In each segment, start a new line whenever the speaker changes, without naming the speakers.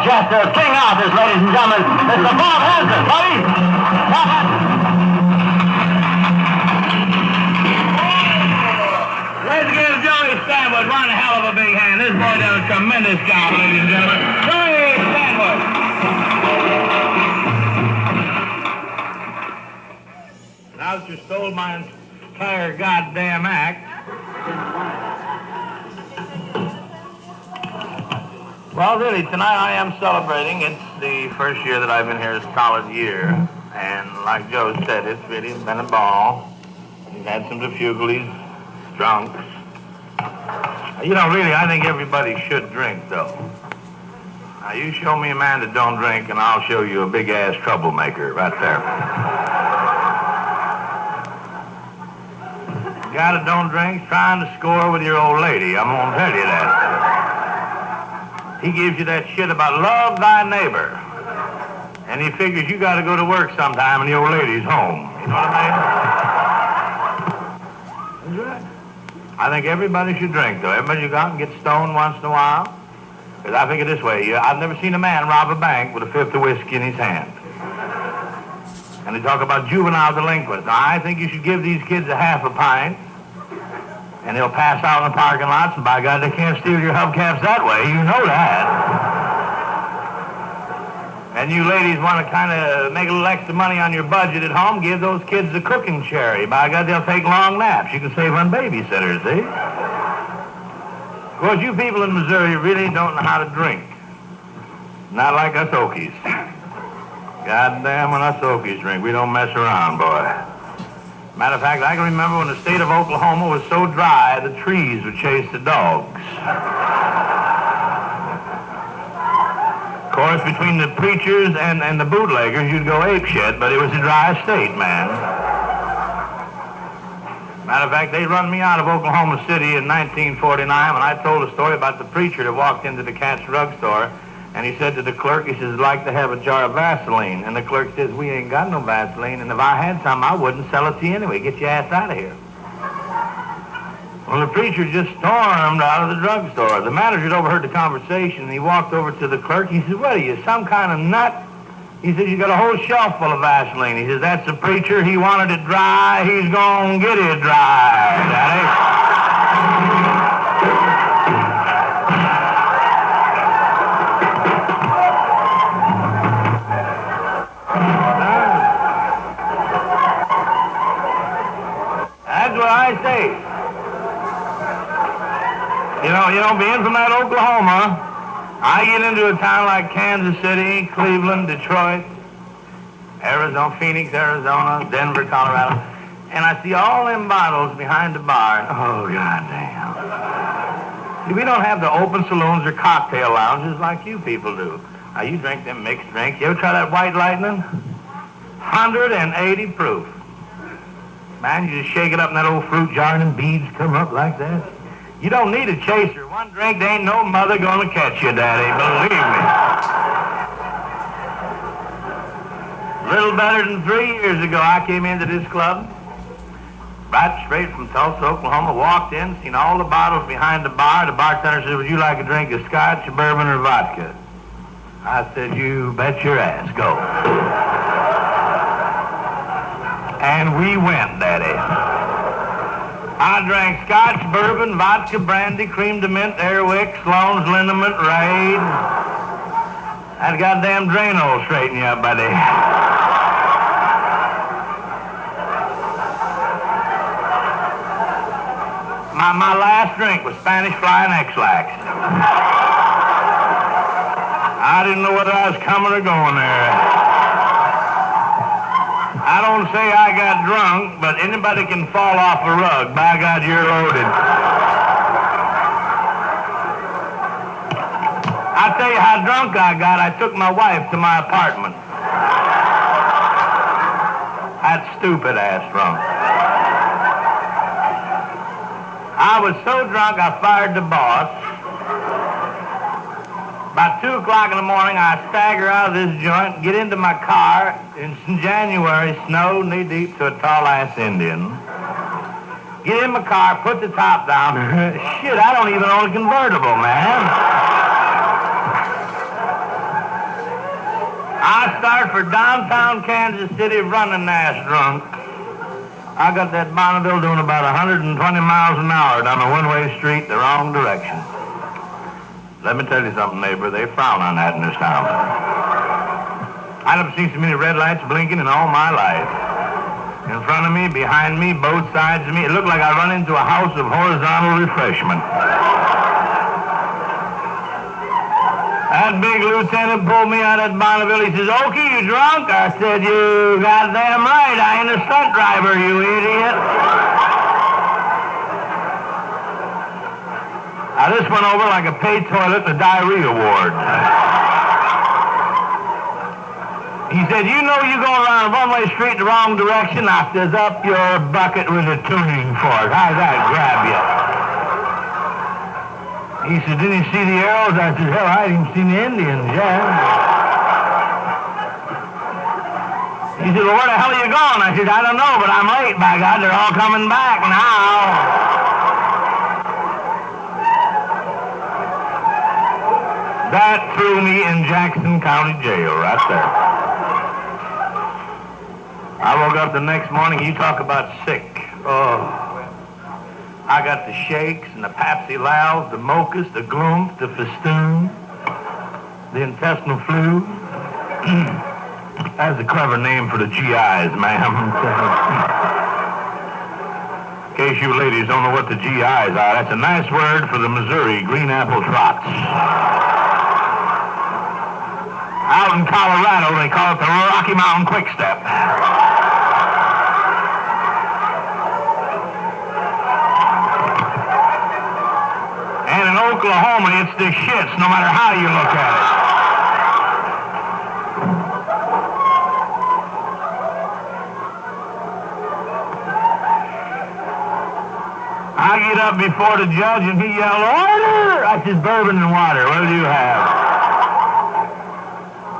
Chester, king artist, ladies and gentlemen, Mr. Bob Hansen, buddy. Bob Hansen. Let's give Joey Stanwood one hell of a big hand. This boy does a tremendous job, ladies and gentlemen. Joey Stanwood. Now that you stole my entire goddamn act. Well, really, tonight I am celebrating. It's the first year that I've been here, a solid year. And like Joe said, it's really been a ball. We've had some defuglies, drunks. You know, really, I think everybody should drink, though. Now, you show me a man that don't drink, and I'll show you a big-ass troublemaker right there. The guy that don't drink's trying to score with your old lady. I'm going to tell you that. He gives you that shit about love thy neighbor. And he figures you got to go to work sometime and the old lady's home. You know what I mean? That's right. I think everybody should drink, though. Everybody should go out and get stoned once in a while. Because I figure this way, I've never seen a man rob a bank with a fifth of whiskey in his hand. And they talk about juvenile delinquents. Now, I think you should give these kids a half a pint, and they'll pass out in the parking lots, and by God, they can't steal your hubcaps that way. You know that. And you ladies want to kind of make a little extra money on your budget at home, give those kids a cooking cherry. By God, they'll take long naps. You can save on babysitters, see? Of course, you people in Missouri really don't know how to drink. Not like us Okies. Goddamn, when us Okies drink, we don't mess around, boy. Matter of fact, I can remember when the state of Oklahoma was so dry, the trees would chase the dogs. Of course, between the preachers and the bootleggers, you'd go apeshit, but it was a dry state, man. Matter of fact, they run me out of Oklahoma City in 1949 when I told a story about the preacher that walked into the cat's drugstore, and he said to the clerk, he says, I'd like to have a jar of Vaseline. And the clerk says, we ain't got no Vaseline, and if I had some, I wouldn't sell it to you anyway. Get your ass out of here. Well, the preacher just stormed out of the drugstore. The manager had overheard the conversation, and he walked over to the clerk. He says, what are you, some kind of nut? He says, you got a whole shelf full of Vaseline. He says, that's the preacher. He wanted it dry. He's gonna get it dry, Daddy. That's what I say. You know, being from that Oklahoma, I get into a town like Kansas City, Cleveland, Detroit, Arizona, Phoenix, Arizona, Denver, Colorado, and I see all them bottles behind the bar. Oh, goddamn. See, we don't have the open saloons or cocktail lounges like you people do. Now, you drink them mixed drinks. You ever try that White Lightning? 180 proof. Man, you just shake it up in that old fruit jar and them beads come up like that. You don't need a chaser. One drink, there ain't no mother gonna catch you, Daddy. Believe me. A little better than 3 years ago, I came into this club, right straight from Tulsa, Oklahoma, walked in, seen all the bottles behind the bar. The bartender said, would you like a drink of scotch, bourbon, or vodka? I said, you bet your ass, go. And we went, Daddy. I drank scotch, bourbon, vodka, brandy, cream de mint, Airwick, Sloan's liniment, Raid. That goddamn Drano will straighten you up, buddy. My last drink was Spanish Fly and X-Lax. I didn't know whether I was coming or going there. I don't say I got drunk, but anybody can fall off a rug. By God, you're loaded. I'll tell you how drunk I got. I took my wife to my apartment. That stupid-ass drunk. I was so drunk, I fired the boss. About 2 o'clock in the morning, I stagger out of this joint, get into my car. It's in January, snow knee-deep to a tall-ass Indian. Get in my car, put the top down. Shit, I don't even own a convertible, man. start for downtown Kansas City running ass drunk. I got that Bonneville doing about 120 miles an hour down a one-way street the wrong direction. Let me tell you something, neighbor. They frown on that in this town. I never seen so many red lights blinking in all my life. In front of me, behind me, both sides of me. It looked like I run into a house of horizontal refreshment. That big lieutenant pulled me out of Bonneville. He says, "Okie, you drunk?" I said, "You goddamn right. I ain't a stunt driver, you idiot." Now, this went over like a paid toilet in a diarrhea ward. He said, "You know you're going around a one-way street the wrong direction." I says, "Up your bucket with a tuning fork. How's that grab you?" He said, "Didn't you see the arrows?" I said, "Hell, I didn't see the Indians, yeah." He said, "Well, where the hell are you going?" I said, "I don't know, but I'm late, by God. They're all coming back now." That threw me in Jackson County Jail right there. I woke up the next morning, you talk about sick. Oh. I got the shakes and the Papsy Lavs, the mochas, the glump, the festoon, the intestinal flu. That's a clever name for the GIs, ma'am. In case you ladies don't know what the GIs are, that's a nice word for the Missouri green apple trots. Out in Colorado, they call it the Rocky Mountain Quick Step. And in Oklahoma, it's the shits, no matter how you look at it. I get up before the judge and he yelled, "Order!" I said, "Bourbon and water. What do you have?"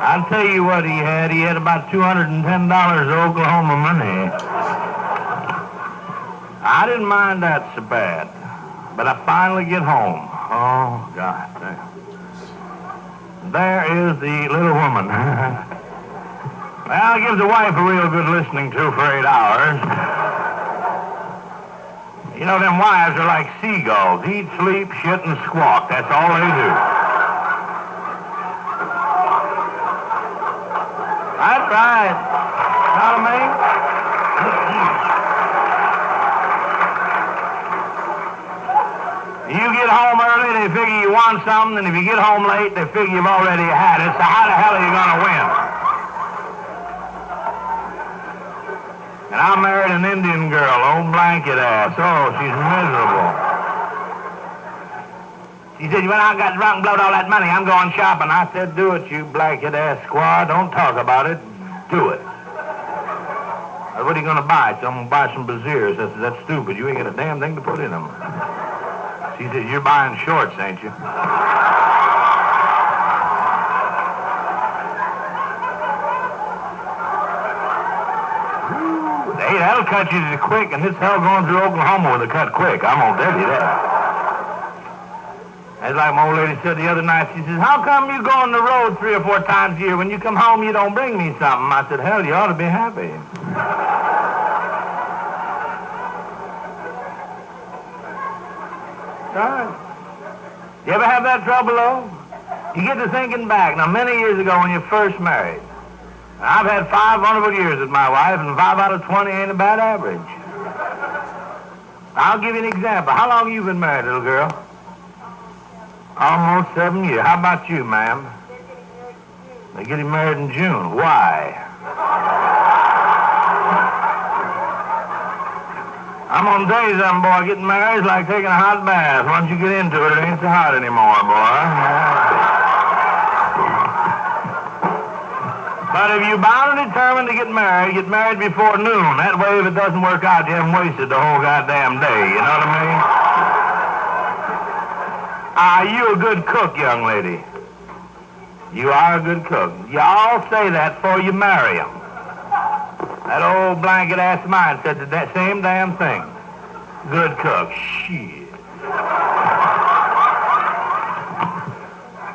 I'll tell you what he had. He had about $210 of Oklahoma money. I didn't mind that so bad. But I finally get home. Oh, God. There is the little woman. Well, it gives the wife a real good listening to for 8 hours. You know, them wives are like seagulls. Eat, sleep, shit, and squawk. That's all they do. That's right. Know what I mean? You get home early, they figure you want something, and if you get home late, they figure you've already had it, so how the hell are you going to win? And I married an Indian girl, old blanket ass. Oh, she's miserable. She said, "When I got drunk and blowed all that money, I'm going shopping." I said, "Do it, you blanket ass squaw. Don't talk about it. Do it." I said, "What are you going to buy?" I said, "I'm going to buy some brassieres." I said, "That's stupid. You ain't got a damn thing to put in them." She said, "You're buying shorts, ain't you?" Hey, that'll cut you quick, and this hell going through Oklahoma with a cut quick. I'm going to tell you that. That's like my old lady said the other night. She says, "How come you go on the road 3 or 4 times a year? When you come home, you don't bring me something?" I said, "Hell, you ought to be happy." All right. You ever have that trouble, though? You get to thinking back. Now, many years ago when you first married, I've had 5 wonderful years with my wife, and 5 out of 20 ain't a bad average. I'll give you an example. How long have you been married, little girl? Almost 7 years. How about you, ma'am? They're getting married in June. Why? I'm on days, boy. Getting married is like taking a hot bath. Once you get into it, it ain't so hot anymore, boy. But if you're bound and determined to get married before noon. That way, if it doesn't work out, you haven't wasted the whole goddamn day. You know what I mean? Are you a good cook, young lady? You are a good cook. You all say that before you marry him. That old blanket-ass of mine said the same damn thing. Good cook. Shit.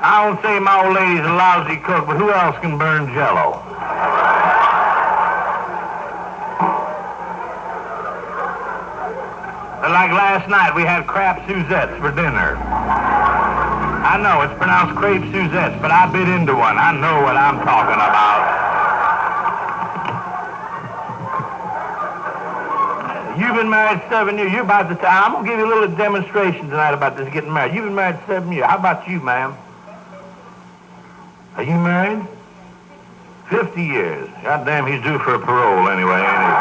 I don't say my old lady's a lousy cook, but who else can burn Jell-O? like last night, we had crap Suzettes for dinner. I know, it's pronounced crepe Suzettes, but I bit into one. I know what I'm talking about. You've been married 7 years. You're about to I'm going to give you a little demonstration tonight about this getting married. You've been married 7 years. How about you, ma'am? Are you married? 50 years. God damn, he's due for a parole anyway, ain't he?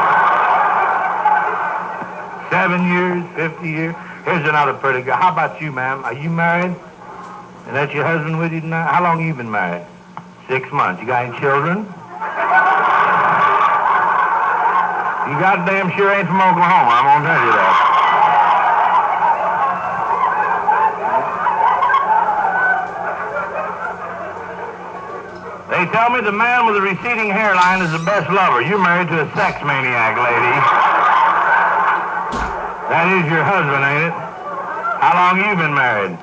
7 years, 50 years. Here's another pretty girl. How about you, ma'am? Are you married? And that's your husband with you tonight? How long have you been married? 6 months. You got any children? You goddamn sure ain't from Oklahoma, I'm gonna tell you that. They tell me the man with the receding hairline is the best lover. You're married to a sex maniac, lady. That is your husband, ain't it? How long you been married?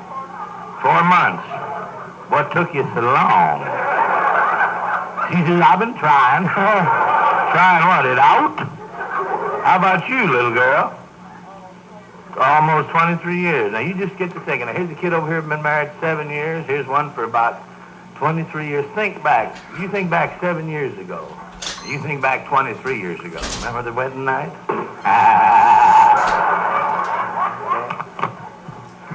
4 months. What took you so long? She says, I've been trying. Trying what, it out? How about you, little girl? Almost 23 years. Now, you just get to thinking. Now, here's a kid over here been married 7 years. Here's one for about 23 years. Think back. You think back 7 years ago. You think back 23 years ago. Remember the wedding night?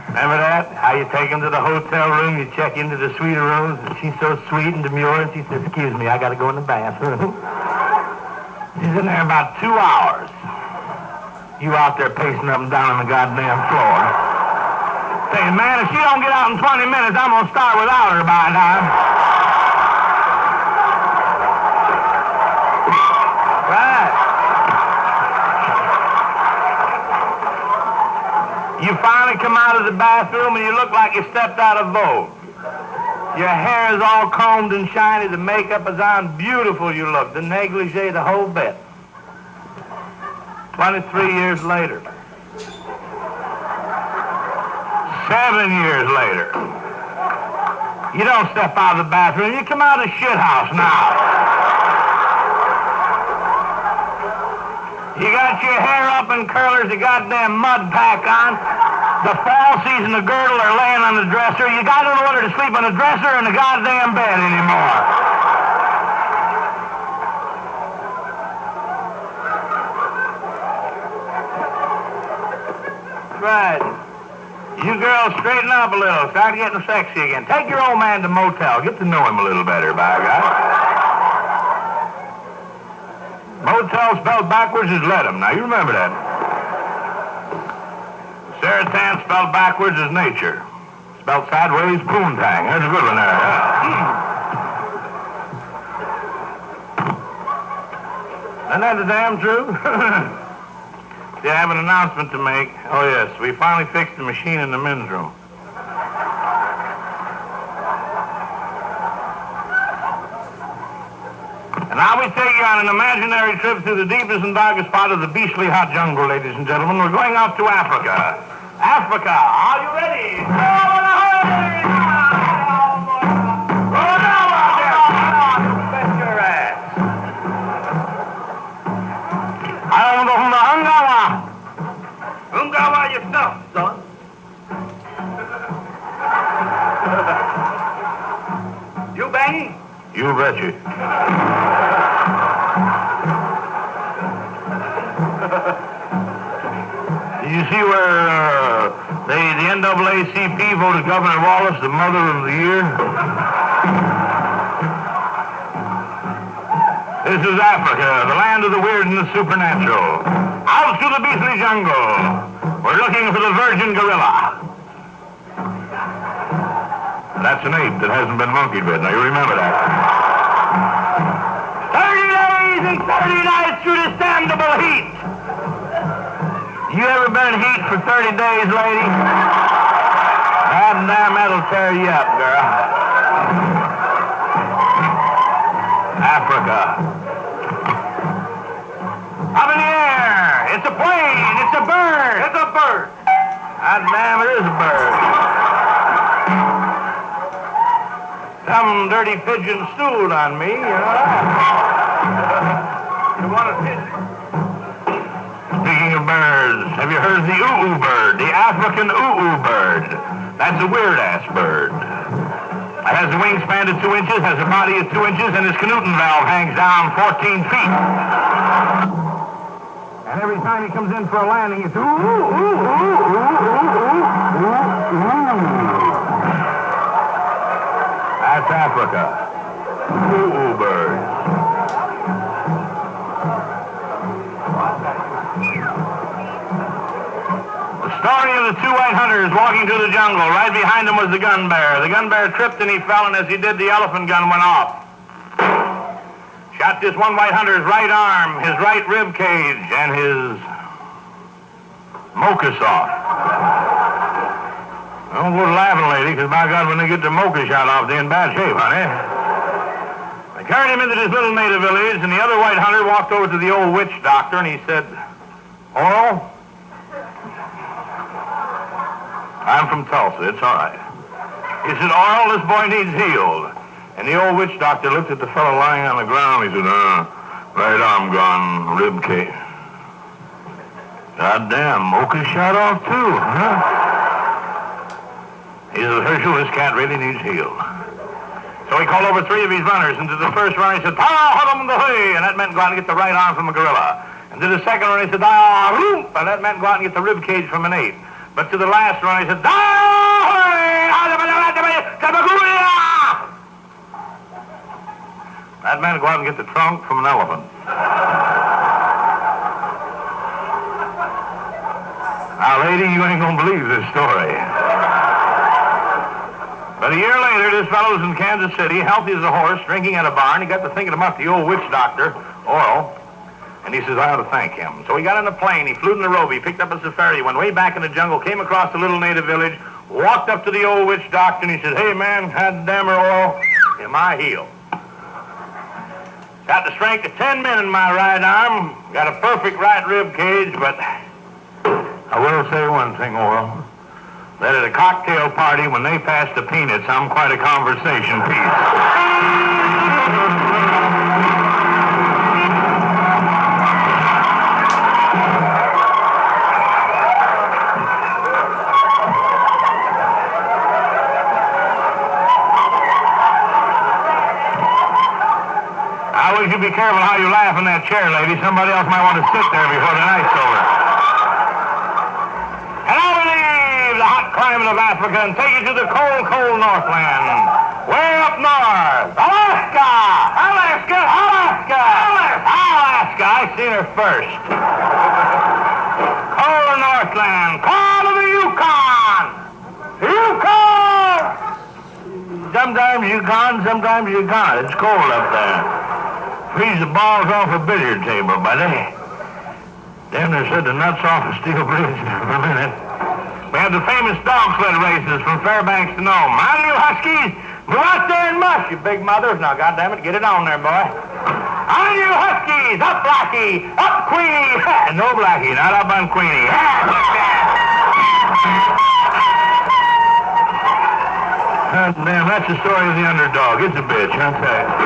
Remember that? How you take him to the hotel room, you check into the suite rooms, and she's so sweet and demure, and she says, excuse me, I got to go in the bathroom. She's in there about 2 hours. You out there pacing up and down on the goddamn floor. Saying, man, if she don't get out in 20 minutes, I'm going to start without her by now. Right. You finally come out of the bathroom and you look like you stepped out of Vogue. Your hair is all combed and shiny. The makeup is on. Beautiful you look. The negligee, the whole bit. 23 years later. 7 years later. You don't step out of the bathroom. You come out of the shit house now. You got your hair up in curlers, a goddamn mud pack on. The fall season, the girdle are laying on the dresser. You got no order to sleep on the dresser or in the goddamn bed anymore. Right. You girls straighten up a little. Start getting sexy again. Take your old man to motel. Get to know him a little better, by God. Motel spelled backwards is let him. Now, you remember that. Saratan spelled backwards is nature. Spelled sideways, poontang. There's a good one there. Isn't that the damn truth? See, I have an announcement to make. Oh, yes. We finally fixed the machine in the men's room. And now we take you on an imaginary trip through the deepest and darkest part of the beastly hot jungle, ladies and gentlemen. We're going out to Africa. Africa, are you ready? Roll down out there. Bet your ass. I don't know who the Hungawa. Hungawa yourself, son. You banging? You betcha. Did you see where the NAACP voted Governor Wallace the Mother of the Year? This is Africa, the land of the weird and the supernatural. Out to the beastly jungle. We're looking for the virgin gorilla. That's an ape that hasn't been monkeyed with. Now, you remember that. 30 days and 30 nights through this damnable heat. You ever been in heat for 30 days, lady? God damn, that'll tear you up, girl. Africa. Up in the air. It's a plane. It's a bird. It's a bird. God damn, it is a bird. Some dirty pigeon stooled on me, you know. You want a pigeon? Speaking of birds. Have you heard of the oo-oo bird? The African oo-oo bird. That's a weird-ass bird. It has a wingspan of 2 inches, has a body of 2 inches, and his canooding valve hangs down 14 feet. And every time he comes in for a landing, it's That's Africa. Ooh, birds. The story of the two white hunters walking through the jungle. Right behind them was the gun bearer. The gun bearer tripped and he fell, and as he did, the elephant gun went off. Shot this one white hunter's right arm, his right rib cage, and his mocha off. Don't go laughing, lady, because by God, when they get their mocha shot off, they're in bad shape, honey. They carried him into this little native village, and the other white hunter walked over to the old witch doctor, and he said, "Oral? I'm from Tulsa. It's all right." He said, "Oral, this boy needs healed." And the old witch doctor looked at the fellow lying on the ground. He said, "Right arm gone, rib cage. Goddamn, mocha shot off too, huh?" He said, "Herschel, this cat really needs healed." So he called over 3 of his runners, and to the first runner he said, "Ta-hum-the-hey," and that meant go out and get the right arm from a gorilla. And to the second runner he said, "Da-room," and that meant go out and get the rib cage from an ape. But to the last runner he said, that meant go out and get the trunk from an elephant. Now, lady, you ain't gonna believe this story. But a year later, this fellow was in Kansas City, healthy as a horse, drinking at a bar, and he got to thinking about the old witch doctor, Oral, and he says, "I ought to thank him." So he got on a plane, he flew to Nairobi, picked up a safari, went way back in the jungle, came across the little native village, walked up to the old witch doctor, and he said, "Hey, man, goddamn her, Oral, am I healed? Got the strength of 10 men in my right arm, got a perfect right rib cage, but I will say one thing, Oral, that at a cocktail party, when they pass the peanuts, I'm quite a conversation piece." I wish you'd be careful how you laugh in that chair, lady. Somebody else might want to sit there before the night's over. And I'll leave the hot climate of Africa and take you to the cold, cold Northland. Way up north. Alaska! Alaska! Alaska! Alaska! I seen her first. Cold Northland. Call of the Yukon! Yukon! Sometimes Yukon, sometimes Yukon. It's cold up there. Freeze the balls off a billiard table, buddy. Damn, they said the nuts off a steel bridge for a minute. We have the famous dog sled races from Fairbanks to Nome. On you Huskies, move out there and mush, you big mothers. Now, goddammit, get it on there, boy. On you Huskies, up Blackie, up Queenie. No Blackie, not up on Queenie. Damn, that's the story of the underdog. It's a bitch, I'll tell you.